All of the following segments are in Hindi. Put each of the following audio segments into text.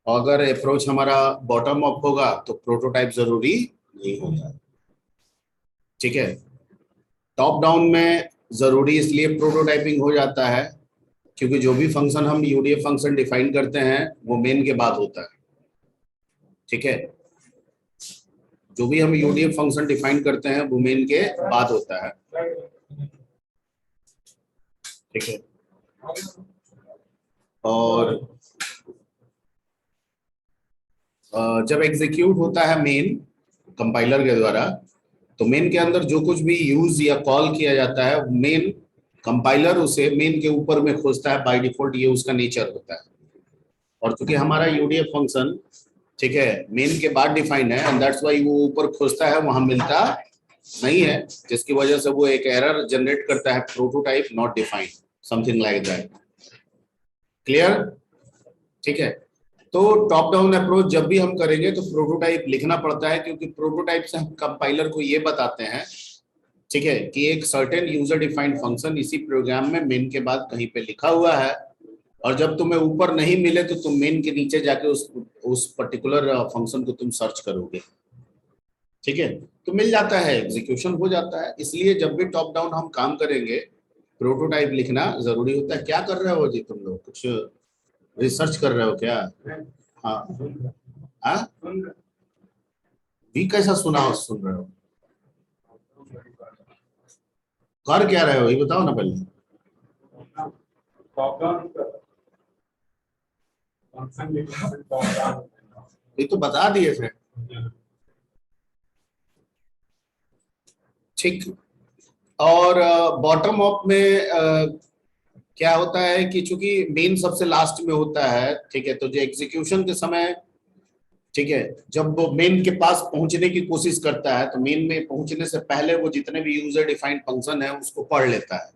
और अगर अप्रोच हमारा बॉटम अप होगा तो प्रोटोटाइप जरूरी नहीं होता। ठीक है, टॉप डाउन में जरूरी इसलिए प्रोटोटाइपिंग हो जाता है क्योंकि जो भी फंक्शन हम यूडीएफ फंक्शन डिफाइन करते हैं वो मेन के बाद होता है। ठीक है, जो भी हम यूडीएफ फंक्शन डिफाइन करते हैं वो मेन के बाद होता है। ठीक है, और जब एग्जीक्यूट होता है मेन कंपाइलर के द्वारा, तो मेन के अंदर जो कुछ भी यूज या कॉल किया जाता है मेन कंपाइलर उसे मेन के ऊपर में खोजता है। बाय डिफॉल्ट ये उसका नेचर होता है। और चूंकि हमारा यूडीएफ फंक्शन ठीक है मेन के बाद डिफाइन है एंड दैट्स व्हाई वो ऊपर खोजता है, वहां मिलता नहीं है, जिसकी वजह से वो एक एरर जनरेट करता है, prototype not defined, something like that. Clear? ठीक है, तो टॉप डाउन अप्रोच जब भी हम करेंगे तो प्रोटोटाइप लिखना पड़ता है, क्योंकि प्रोटोटाइप से हम कंपाइलर को ये बताते हैं ठीक है कि एक सर्टेन यूजर डिफाइंड फंक्शन इसी प्रोग्राम में मेन के बाद कहीं पे लिखा हुआ है, और जब तुम्हें ऊपर नहीं मिले तो तुम मेन के नीचे जाके उस पर्टिकुलर फंक्शन को तुम सर्च करोगे। ठीक है, तो मिल जाता है, एग्जीक्यूशन हो जाता है। इसलिए जब भी टॉप डाउन हम काम करेंगे प्रोटोटाइप लिखना जरूरी होता है। क्या कर रहे हो जी तुम लोग, कुछ रिसर्च कर रहे हो क्या? हाँ हाँ, भी कैसा सुन रहे हो, कर क्या रहे हो ये बताओ ना पहले। ये तो बता दिए थे। ठीक, और बॉटम अप में क्या होता है कि चूंकि मेन सबसे लास्ट में होता है, ठीक है, तो जो एग्जीक्यूशन के समय ठीक है जब वो मेन के पास पहुंचने की कोशिश करता है तो मेन में पहुंचने से पहले वो जितने भी यूजर डिफाइंड फंक्शन है उसको पढ़ लेता है।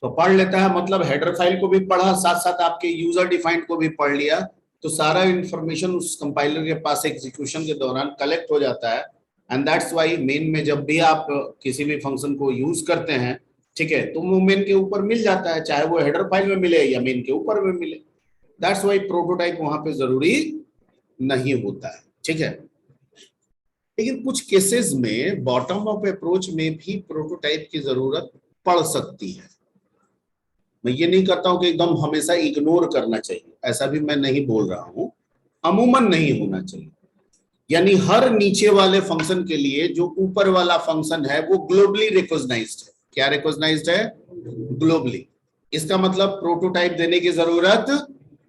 तो पढ़ लेता है मतलब हेडर फाइल को भी पढ़ा, साथ साथ आपके यूजर डिफाइंड को भी पढ़ लिया, तो सारा इंफॉर्मेशन उस कंपाइलर के पास एग्जीक्यूशन के दौरान कलेक्ट हो जाता है। एंड दैट्स वाई मेन में जब भी आप किसी भी फंक्शन को यूज करते हैं ठीक है तो वो मेन के ऊपर मिल जाता है, चाहे वो हेडर फाइल में मिले या मेन के ऊपर में मिले। दैट्स वाई प्रोटोटाइप वहां पे जरूरी नहीं होता है। ठीक है, लेकिन कुछ केसेस में बॉटम अप अप्रोच में भी प्रोटोटाइप की जरूरत पड़ सकती है। मैं ये नहीं कहता हूं कि एकदम हमेशा इग्नोर करना चाहिए, ऐसा भी मैं नहीं बोल रहा हूं, अमूमन नहीं होना चाहिए। यानी हर नीचे वाले फंक्शन के लिए जो ऊपर वाला फंक्शन है वो ग्लोबली रिकॉग्नाइज्ड है। क्या रिकॉग्नाइज्ड है? ग्लोबली। इसका मतलब प्रोटोटाइप देने की जरूरत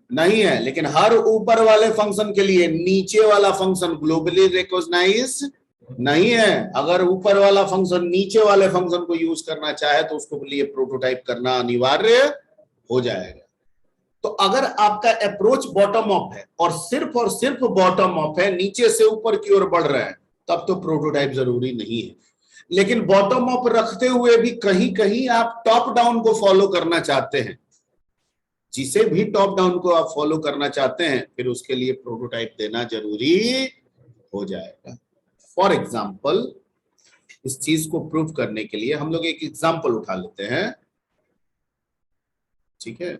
नहीं है, लेकिन हर ऊपर वाले फंक्शन के लिए नीचे वाला फंक्शन ग्लोबली रिकॉग्नाइज नहीं है। अगर ऊपर वाला फंक्शन नीचे वाले फंक्शन को यूज करना चाहे तो उसको लिए प्रोटोटाइप करना अनिवार्य हो जाएगा। तो अगर आपका अप्रोच बॉटम अप है और सिर्फ बॉटम अप है, नीचे से ऊपर की ओर बढ़ रहा है, तब तो प्रोटोटाइप जरूरी नहीं है। लेकिन बॉटम अप रखते हुए भी कहीं कहीं आप टॉप डाउन को फॉलो करना चाहते हैं, जिसे भी टॉप डाउन को आप फॉलो करना चाहते हैं, फिर उसके लिए प्रोटोटाइप देना जरूरी हो जाएगा। फॉर एग्जाम्पल, इस चीज को प्रूव करने के लिए हम लोग एक एग्जाम्पल उठा लेते हैं। ठीक है,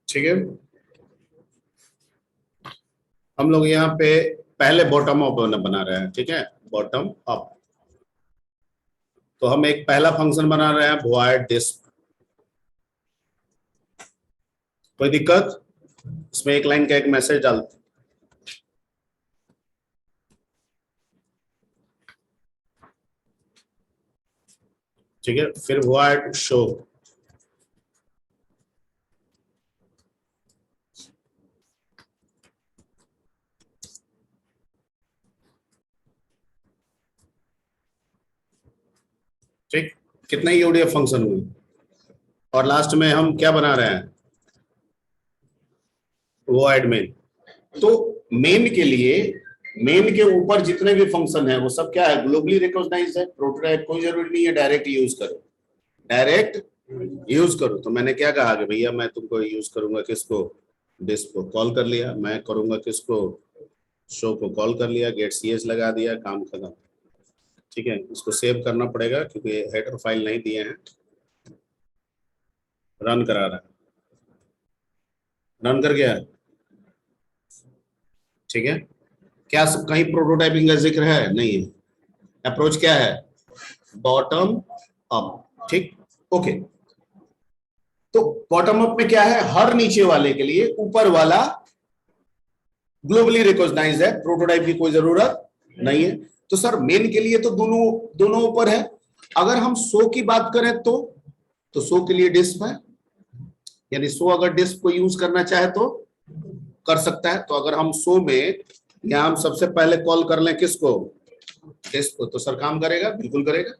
ठीक है, हम लोग यहाँ पे पहले बॉटम अप बना रहे हैं। ठीक है, बॉटम अप, तो हम एक पहला फंक्शन बना रहे हैं void disk। कोई दिक्कत? इसमें एक लाइन का एक मैसेज डालते। ठीक है, फिर void show। ठीक, कितने यूडीएफ फंक्शन हुए, और लास्ट में हम क्या बना रहे हैं, वो एडमिन। तो मेन के लिए, मेन के ऊपर जितने भी फंक्शन है वो सब क्या है, ग्लोबली रिकॉग्नाइज्ड है। प्रोटोटाइप कोई जरूरी नहीं है डायरेक्ट यूज करो, डायरेक्ट यूज करो। तो मैंने क्या कहा कि भैया मैं तुमको यूज करूंगा किसको, डिस्क को कॉल कर लिया, मैं करूंगा किसको, शो को कॉल कर लिया, गेट सीएच लगा दिया, काम खत्म। ठीक है, इसको सेव करना पड़ेगा क्योंकि हेडर फाइल नहीं दिए हैं। रन करा रहा है, रन कर गया। ठीक है, क्या सब कहीं प्रोटोटाइपिंग का जिक्र है? नहीं है। अप्रोच क्या है, बॉटम अप। ठीक, ओके। तो बॉटम अप में क्या है, हर नीचे वाले के लिए ऊपर वाला ग्लोबली रिकॉग्नाइज्ड है, प्रोटोटाइप की कोई जरूरत नहीं है। तो सर मेन के लिए तो दोनों दोनों ऊपर है। अगर हम शो की बात करें तो शो के लिए डिस्प है, यानी शो अगर डिस्प को यूज करना चाहे तो कर सकता है। तो अगर हम शो में या हम सबसे पहले कॉल कर लें किसको, डिस्प को, तो सर काम करेगा, बिल्कुल करेगा,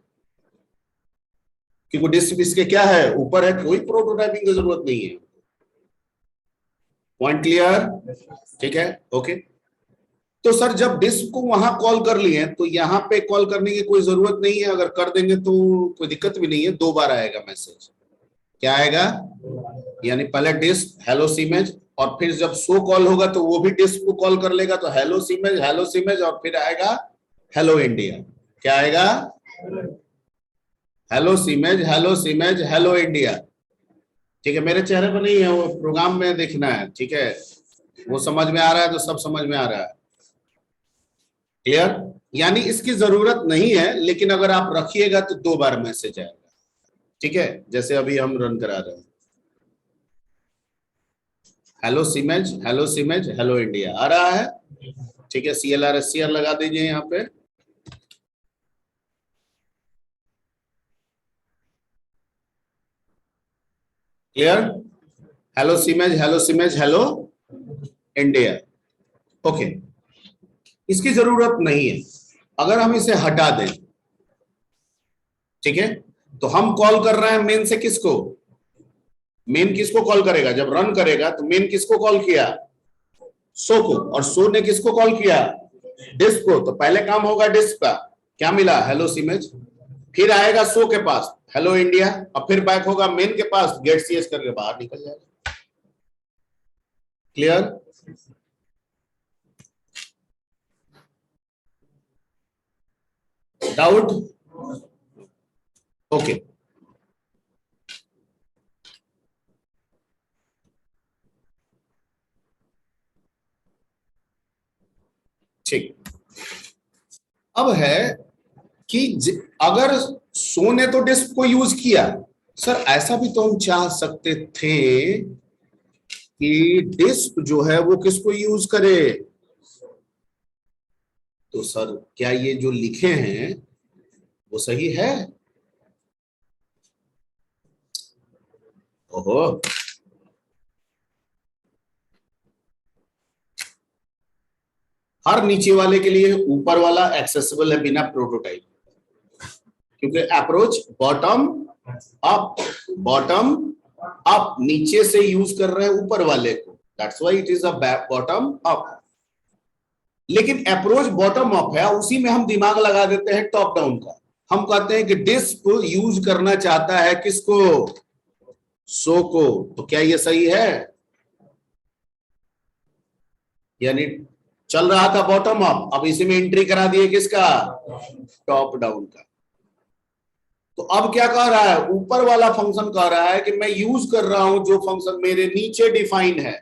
क्योंकि डिस्क इसके क्या है, ऊपर है, कोई प्रोटोटाइपिंग की जरूरत नहीं है। Point clear? ठीक है, ओके। तो सर जब डिस्क को वहां कॉल कर लिए तो यहाँ पे कॉल करने की कोई जरूरत नहीं है, अगर कर देंगे तो कोई दिक्कत भी नहीं है। 2 बार आएगा मैसेज, क्या आएगा, यानी पहले डिस्क हेलो सीमेज, और फिर जब शो कॉल होगा तो वो भी डिस्क को कॉल कर लेगा, तो हेलो सीमेज, और फिर आएगा हेलो इंडिया। क्या आएगा, हेलो सीमेज हेलो इंडिया। ठीक है, मेरे चेहरे पर नहीं है, वो प्रोग्राम में देखना है। ठीक है, वो समझ में आ रहा है तो सब समझ में आ रहा है। क्लियर? यानी इसकी जरूरत नहीं है, लेकिन अगर आप रखिएगा तो 2 बार मैसेज आएगा। ठीक है, जैसे अभी हम रन करा रहे हैं, हेलो सीमेज हेलो इंडिया आ रहा है। ठीक है, CLR SCR लगा दीजिए यहाँ पे। क्लियर? हेलो सीमेज हेलो इंडिया। ओके, इसकी जरूरत नहीं है। अगर हम इसे हटा दें, ठीक है, तो हम कॉल कर रहे हैं मेन से किसको, मेन किसको कॉल करेगा, जब रन करेगा तो मेन किसको कॉल किया, शो को, और शो ने किसको कॉल किया, डिस्क को। तो पहले काम होगा डिस्क का, क्या मिला, हेलो सीमेज, फिर आएगा शो के पास हेलो इंडिया, और फिर बैक होगा मेन के पास, गेट सीएस करके बाहर निकल जाएगा। क्लियर? डाउट? ओके, ठीक। अब है कि अगर शो ने तो डिस्क को यूज किया, सर ऐसा भी तो हम चाह सकते थे कि डिस्क जो है वो किसको यूज करे। तो सर क्या ये जो लिखे हैं वो सही है? ओहो, हर नीचे वाले के लिए ऊपर वाला एक्सेसिबल है बिना प्रोटोटाइप, क्योंकि approach bottom up, bottom up, नीचे से यूज कर रहे हैं ऊपर वाले को, that's why it is a bottom up. लेकिन अप्रोच बॉटम अप है, उसी में हम दिमाग लगा देते हैं टॉप डाउन का। हम कहते हैं कि डिस्क यूज करना चाहता है किसको, शो को। तो क्या ये सही है? यानी चल रहा था बॉटम अप, अब इसी में एंट्री करा दिए किसका, टॉप डाउन का। तो अब क्या कह रहा है, ऊपर वाला फंक्शन कह रहा है कि मैं यूज कर रहा हूं जो फंक्शन मेरे नीचे डिफाइन है।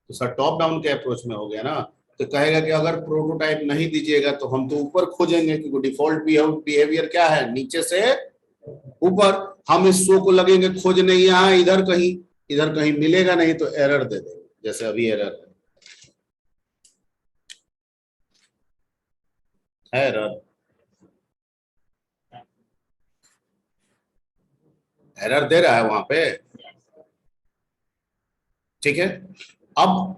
तो सर टॉप डाउन के अप्रोच में हो गया ना। तो कहेगा कि अगर प्रोटोटाइप नहीं दीजिएगा तो हम तो ऊपर खोजेंगे, क्योंकि डिफॉल्ट बिहेवियर क्या है, नीचे से ऊपर। हम इस शो को लगेंगे खोजने यहाँ इधर कहीं मिलेगा नहीं, तो एरर दे देंगे, जैसे अभी एरर है, एरर, एरर दे रहा है वहां पे। ठीक है, अब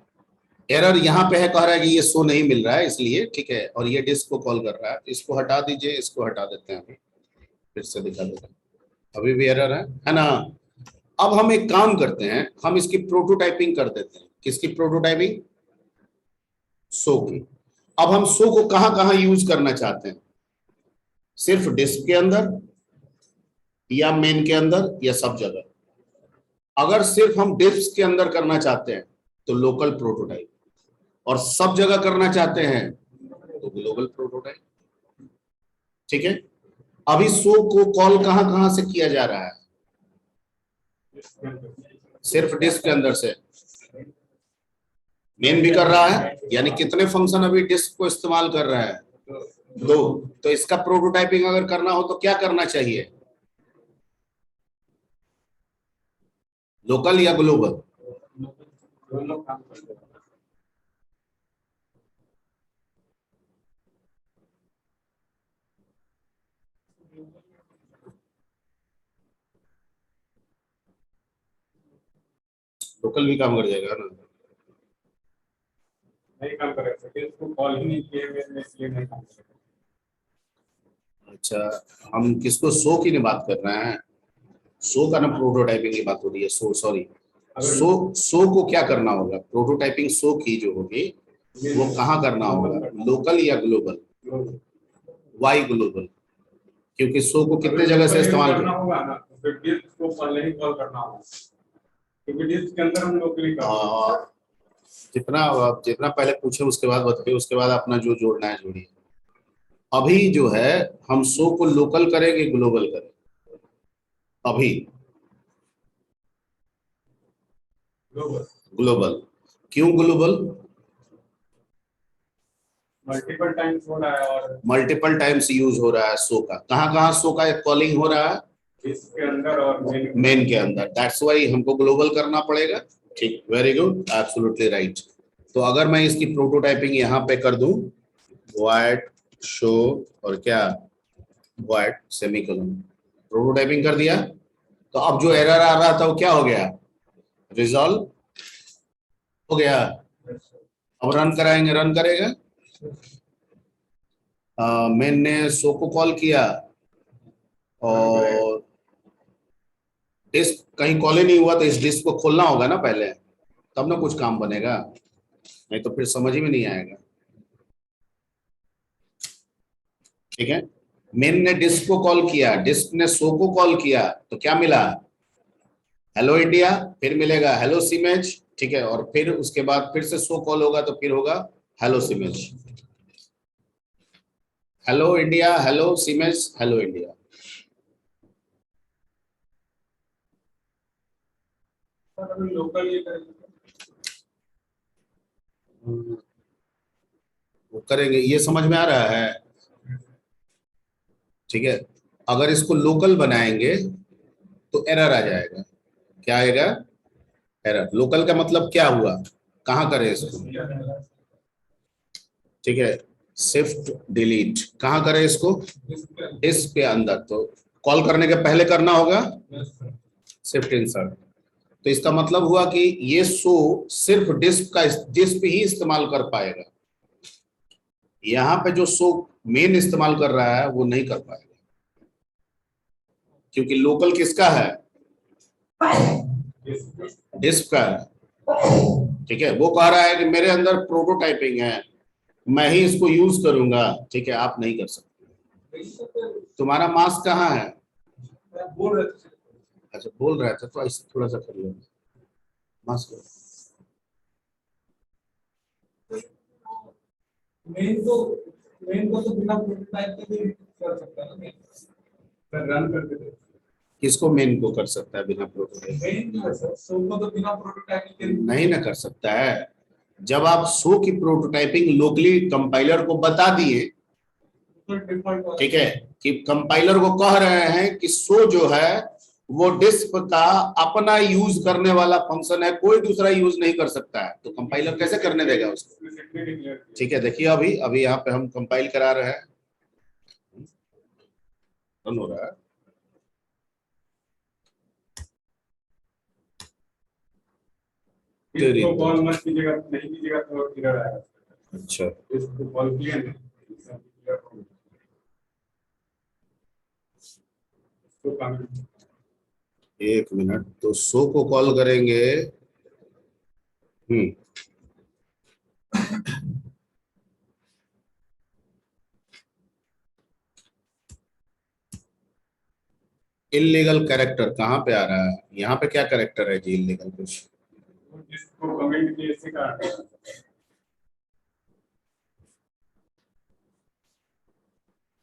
एरर यहाँ पे है, कह रहा है कि ये शो नहीं मिल रहा है इसलिए। ठीक है, और ये डिस्क को कॉल कर रहा है, इसको हटा दीजिए, इसको हटा देते हैं अभी। फिर से दिखा देता हूं। अभी भी एरर है ना? अब हम एक काम करते हैं, हम इसकी प्रोटोटाइपिंग कर देते हैं। किसकी प्रोटोटाइपिंग? सो की। अब हम सो को कहां कहां यूज करना चाहते हैं? सिर्फ डिस्क के अंदर या मेन के अंदर या सब जगह? अगर सिर्फ हम डिस्क के अंदर करना चाहते हैं तो लोकल प्रोटोटाइप, और सब जगह करना चाहते हैं तो ग्लोबल प्रोटोटाइप। ठीक है। अभी सो को कॉल कहां कहां से किया जा रहा है? सिर्फ डिस्क के अंदर से। मेन भी कर रहा है, यानी कितने फंक्शन अभी डिस्क को इस्तेमाल कर रहा है? दो। तो इसका प्रोटोटाइपिंग अगर करना हो तो क्या करना चाहिए? लोकल या ग्लोबल? लोकल भी काम कर जाएगा ना? नहीं काम कर सकते, इसको कॉल ही नहीं किए हुए इसलिए नहीं काम कर सकते। अच्छा, हम किसको सो की नहीं बात कर रहे हैं? सो का ना प्रोटोटाइपिंग की बात हो रही है। सो सॉरी, सो को क्या करना होगा? प्रोटोटाइपिंग सो की जो होगी वो कहाँ करना होगा? लोकल या ग्लोबल? Y global? क्योंकि सो को कितने जगह से इस्तेमाल करना होगा ना, तो फिर डिस्क को पहले ही कॉल करना होगा, क्योंकि डिस्क के अंदर हम लोकली कर जितना जितना पहले पूछे उसके बाद बताइए, उसके बाद अपना जो जोड़ना है जोड़िए। अभी जो है हम सो को लोकल करेंगे ग्लोबल करेंगे? अभी ग्लोबल। ग्लोबल। क्यों ग्लोबल? मल्टीपल टाइम्स हो रहा है और मल्टीपल टाइम्स यूज हो रहा है सो का। कहाँ कहाँ सो का कॉलिंग हो रहा है? डिस्क के अंदर और मेन के अंदर। दैट्स वाई हमको ग्लोबल करना पड़ेगा। ठीक, वेरी गुड, एब्सोल्युटली राइट। तो अगर मैं इसकी प्रोटोटाइपिंग यहाँ पे कर दूं, void शो और क्या, void सेमीकोलन, प्रोटोटाइपिंग कर दिया, तो अब जो एरर आ रहा था वो क्या हो गया? रिजॉल्व हो गया। अब रन कराएंगे, रन करेगा। मैंने सो को कॉल किया और डिस्क कहीं कॉल ही नहीं हुआ, तो इस डिस्क को खोलना होगा ना पहले, तब ना कुछ काम बनेगा, नहीं तो फिर समझ ही में नहीं आएगा। ठीक है। मेन ने डिस्क को कॉल किया, डिस्क ने सो को कॉल किया, तो क्या मिला? हेलो इंडिया, फिर मिलेगा हेलो सिमेज। ठीक है, और फिर उसके बाद फिर से सो कॉल होगा तो फिर होगा हेलो सिमेज। हेलो इंडिया, हेलो सिमेज, हेलो इंडिया। लोकल ये करेंगे। वो करेंगे, ये समझ में आ रहा है? ठीक है। अगर इसको लोकल बनाएंगे तो एरर आ जाएगा। क्या आएगा? एरर। लोकल का मतलब क्या हुआ? कहाँ करें इसको? ठीक है, शिफ्ट डिलीट कहाँ करें इसको? डिस्क के अंदर। तो कॉल करने के पहले करना होगा शिफ्ट इंसर्ट। तो इसका मतलब हुआ कि ये शो सिर्फ डिस्क ही इस्तेमाल कर पाएगा। यहाँ पे जो शो मेन इस्तेमाल कर रहा है वो नहीं कर पाएगा, क्योंकि लोकल किसका है? डिस्क का है। ठीक है, वो कह रहा है कि मेरे अंदर प्रोटोटाइपिंग है, मैं ही इसको यूज करूंगा। ठीक है, आप नहीं कर सकते। तुम्हारा मास्क कहाँ है? अच्छा, बोल रहा था तो ऐसे थोड़ा सा कर लो मास्क। मेन को तो बिना प्रोटोटाइप के भी कर सकता है ना, रन करके दे। किसको मेन को कर सकता है बिना प्रोटोटाइप? मेन जो है सर, सो को तो बिना प्रोटोटाइप के नहीं ना कर सकता है। जब आप शो की प्रोटोटाइपिंग लोकली कंपाइलर को बता दिए, ठीक है, कि कंपाइलर को कह रहे हैं कि शो जो है वो डिस्क का अपना यूज करने वाला फंक्शन है, कोई दूसरा यूज नहीं कर सकता है, तो कंपाइलर कैसे करने देगा उसको? ठीक है, देखिए अभी अभी यहाँ पे हम कंपाइल करा रहे हैं, रन हो रहा है। इसको कॉल मत कीजिएगा, नहीं कीजिएगा तो एरर आएगा। अच्छा, इसको कॉल किया नहीं। तो कमेंट। एक मिनट, तो सो को कॉल करेंगे। हम्म। इलीगल कैरेक्टर कहाँ पे आ रहा है? यहाँ पे क्या कैरेक्टर है जी इलीगल कुछ? जिसको कमेंट किए से का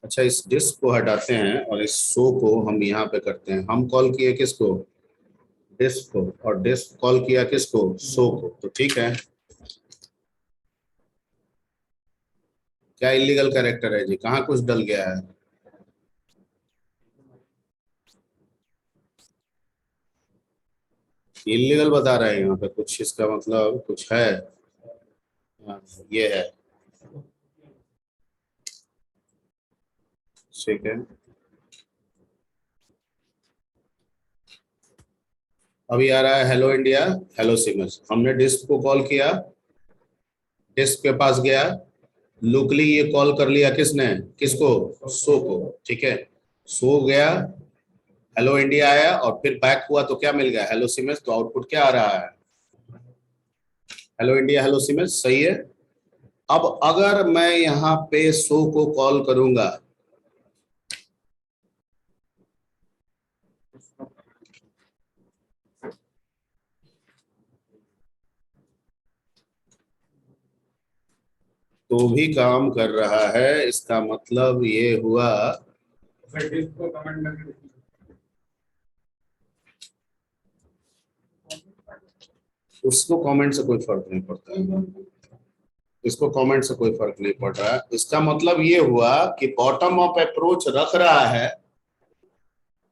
अच्छा, इस डिस्क को हटाते हैं और इस शो को हम यहाँ पे करते हैं। हम कॉल किए किसको? डिस्क को। और डिस्क कॉल किया किसको? शो को। तो ठीक है। क्या इलीगल कैरेक्टर है जी? कहाँ कुछ डल गया है? इलीगल बता रहे हैं यहाँ पे कुछ, इसका मतलब कुछ है। हाँ, ये है। ठीक है। अभी आ रहा है हेलो इंडिया, हेलो सिमस। हमने डिस्क को कॉल किया, डिस्क के पास गया, लोकली ये कॉल कर लिया किसने? किसको? सो को। ठीक है। सो गया, हेलो इंडिया आया और फिर बैक हुआ तो क्या मिल गया? हेलो सिमस। तो आउटपुट क्या आ रहा है? हेलो इंडिया, हेलो सिमस। सही है। अब अगर मैं यहाँ पे सो को कॉल करूंगा, तो भी काम कर रहा है, इसका मतलब ये हुआ। सर जिसको कमेंट करके उसको कमेंट से कोई फर्क नहीं पड़ता है, इसको कमेंट से कोई फर्क नहीं पड़ रहा है। इसका मतलब ये हुआ कि बॉटम अप अप्रोच रख रहा है,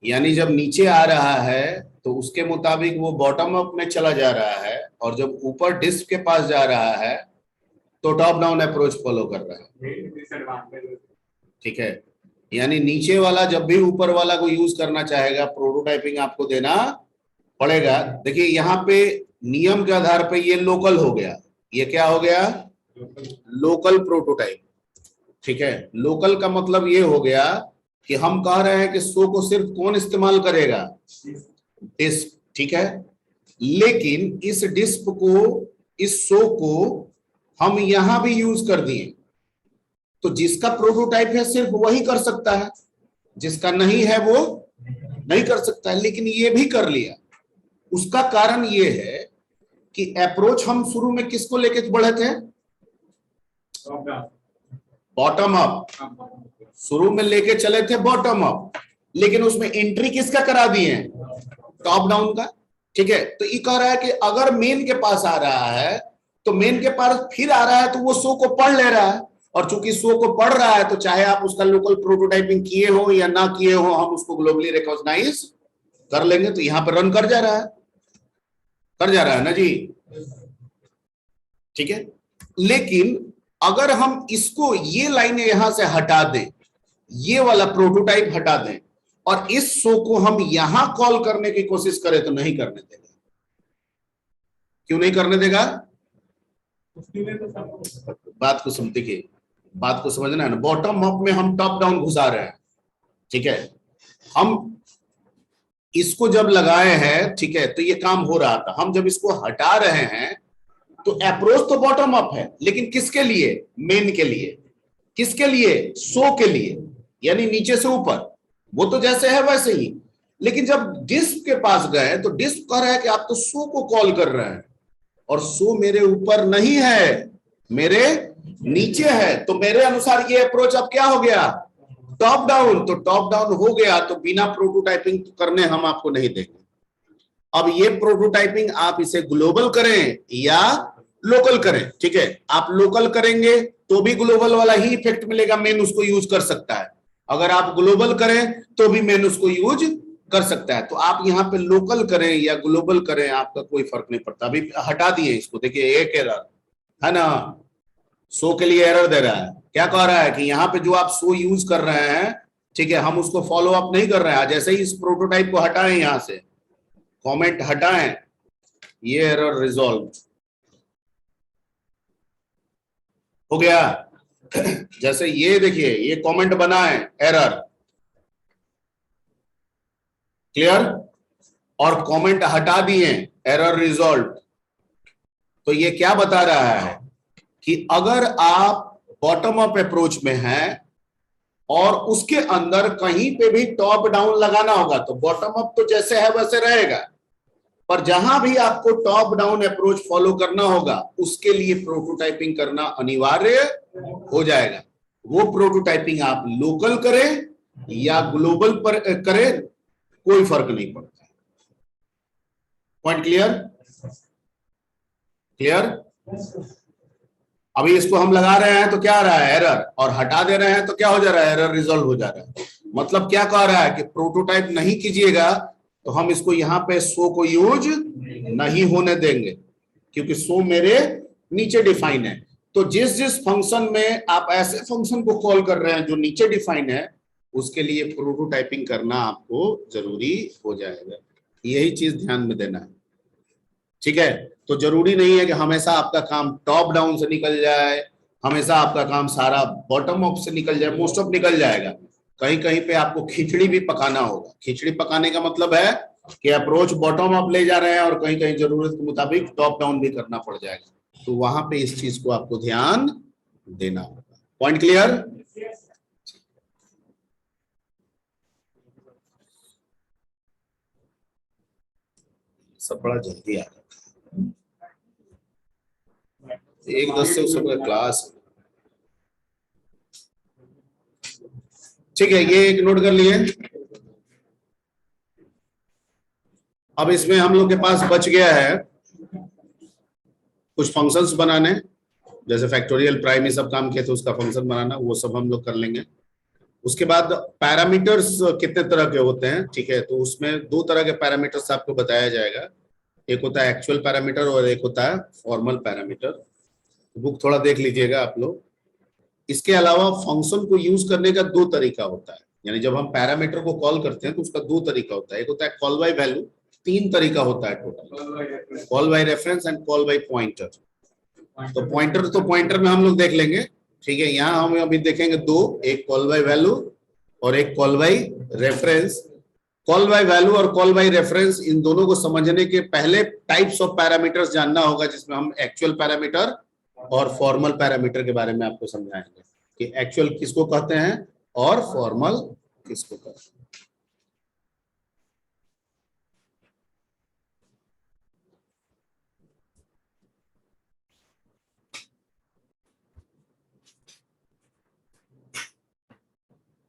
यानी जब नीचे आ रहा है तो उसके मुताबिक वो बॉटम अप में चला जा रहा है, और जब ऊपर डिस्क के पास जा रहा है तो टॉप डाउन अप्रोच फॉलो कर रहा है। डिसएडवांटेज। ठीक है। यानी नीचे वाला जब भी ऊपर वाला को यूज करना चाहेगा, प्रोटोटाइपिंग आपको देना पड़ेगा। देखिए यहाँ पे नियम के आधार पे ये लोकल हो गया। ये क्या हो गया? Local prototype. ठीक है। लोकल का मतलब ये हो गया कि हम कह रहे हैं कि शो को सिर्फ कौन इस्तेमाल करेगा? डिस्क। ठीक है। लेकिन इस डिस्क को, इस शो को हम यहां भी यूज कर दिए, तो जिसका प्रोटोटाइप है सिर्फ वही कर सकता है, जिसका नहीं है वो नहीं कर सकता है। लेकिन ये भी कर लिया। उसका कारण ये है कि अप्रोच हम शुरू में किसको लेके बढ़े थे? Bottom up. शुरू में लेके चले थे बॉटम अप, लेकिन उसमें एंट्री किसका करा दिए? टॉप डाउन का। ठीक है। तो ये कह रहा है कि अगर मेन के पास आ रहा है तो मेन के पास फिर आ रहा है तो वो शो को पढ़ ले रहा है, और चूंकि शो को पढ़ रहा है तो चाहे आप उसका लोकल प्रोटोटाइपिंग किए हो या ना किए हो, हम उसको ग्लोबली रिकॉग्नाइज कर लेंगे। तो यहां पर रन कर जा रहा है, कर जा रहा है ना जी। ठीक है। लेकिन अगर हम इसको, ये लाइन यहां से हटा दें, ये वाला प्रोटोटाइप हटा दें, और इस शो को हम यहां कॉल करने की कोशिश करें, तो नहीं करने देगा। क्यों नहीं करने देगा? बात को समझ, देखिए बात को समझना है ना। बॉटम अप में हम टॉप डाउन घुसा रहे हैं। ठीक है। हम इसको जब लगाए हैं, ठीक है, तो ये काम हो रहा था। हम जब इसको हटा रहे हैं तो अप्रोच तो बॉटम अप है, लेकिन किसके लिए? मेन के लिए। किसके लिए? शो के लिए, यानी नीचे से ऊपर। वो तो जैसे है वैसे ही। लेकिन जब डिस्क के पास गए तो डिस्क कह रहा है कि आप तो शो को कॉल कर रहे हैं, और शो मेरे ऊपर नहीं है, मेरे नीचे है। तो मेरे अनुसार ये अप्रोच अब क्या हो गया? Top down. तो टॉप डाउन हो गया तो बिना प्रोटोटाइपिंग करने हम आपको नहीं देंगे। अब ये प्रोटोटाइपिंग आप इसे ग्लोबल करें या लोकल करें। ठीक है। आप लोकल करेंगे तो भी ग्लोबल वाला ही इफेक्ट मिलेगा, मेन उसको यूज कर सकता है। अगर आप ग्लोबल करें तो भी मेन उसको यूज कर सकता है। तो आप यहाँ पे लोकल करें या ग्लोबल करें, आपका कोई फर्क नहीं पड़ता। अभी हटा दिए इसको। देखिए एक एरर है ना, शो के लिए एरर दे रहा है। क्या कह रहा है कि यहाँ पे जो आप शो यूज कर रहे हैं, ठीक है, हम उसको फॉलो अप नहीं कर रहे हैं। जैसे ही इस प्रोटोटाइप को हटाएं, यहां से कमेंट हटाएं, ये एरर रिजॉल्व हो गया। जैसे ये देखिए, ये कमेंट बना है एरर, क्लियर? और कमेंट हटा दिए, एरर रिजॉल्व। तो ये क्या बता रहा है कि अगर आप बॉटम अप अप्रोच में हैं और उसके अंदर कहीं पे भी टॉप डाउन लगाना होगा तो बॉटम अप तो जैसे है वैसे रहेगा, पर जहां भी आपको टॉप डाउन अप्रोच फॉलो करना होगा उसके लिए प्रोटोटाइपिंग करना अनिवार्य हो जाएगा। वो प्रोटोटाइपिंग आप लोकल करें या ग्लोबल पर करें, कोई फर्क नहीं पड़ता। Point clear? क्लियर? अभी इसको हम लगा रहे हैं तो क्या आ रहा है? एरर। और हटा दे रहे हैं तो क्या हो जा रहा है? एरर रिजॉल्व हो जा रहा है। मतलब क्या कह रहा है कि प्रोटोटाइप नहीं कीजिएगा तो हम इसको यहां पे शो को यूज नहीं होने देंगे, क्योंकि शो मेरे नीचे डिफाइन है। तो जिस जिस फंक्शन में आप ऐसे फंक्शन को कॉल कर रहे हैं जो नीचे डिफाइन है, उसके लिए प्रोटोटाइपिंग करना आपको जरूरी हो जाएगा। यही चीज ध्यान में देना है, ठीक है? तो जरूरी नहीं है कि हमेशा आपका काम टॉप डाउन से निकल जाए, हमेशा आपका काम सारा बॉटम अप से निकल जाए। मोस्ट ऑफ निकल जाएगा, कहीं कहीं पे आपको खिचड़ी भी पकाना होगा। खिचड़ी पकाने का मतलब है कि अप्रोच बॉटम अप ले जा रहे हैं और कहीं कहीं जरूरत के मुताबिक टॉप डाउन भी करना पड़ जाएगा। तो वहां पे इस चीज को आपको ध्यान देना होगा। Point clear? सब बड़ा जल्दी आ रहा है, 1:10 से उसका क्लास। ठीक है, ये एक नोट कर लिए। अब इसमें हम लोग के पास बच गया है कुछ फंक्शंस बनाने, जैसे फैक्टोरियल प्राइम सब काम किए तो उसका फंक्शन बनाना, वो सब हम लोग कर लेंगे। उसके बाद पैरामीटर्स कितने तरह के होते हैं, ठीक है? तो उसमें 2 तरह के पैरामीटर्स आपको बताया जाएगा। एक होता है एक्चुअल पैरामीटर और एक होता है फॉर्मल पैरामीटर। बुक थोड़ा देख लीजिएगा आप लोग। इसके अलावा फंक्शन को यूज करने का 2 तरीका होता है, यानी जब हम पैरामीटर को कॉल करते हैं तो उसका 2 तरीका होता है। एक होता है कॉल बाय वैल्यू, 3 तरीका होता है total, call by reference and call by pointer. तो पॉइंटर में हम लोग देख लेंगे, ठीक है? यहाँ हम अभी देखेंगे 2, एक कॉल बाय वैल्यू और एक call by reference. Call by value और कॉल बाय रेफरेंस, इन दोनों को समझने के पहले टाइप्स ऑफ पैरामीटर्स जानना होगा, जिसमें हम एक्चुअल पैरामीटर और फॉर्मल पैरामीटर के बारे में आपको समझाएंगे कि एक्चुअल किसको कहते हैं और फॉर्मल किसको कहते हैं।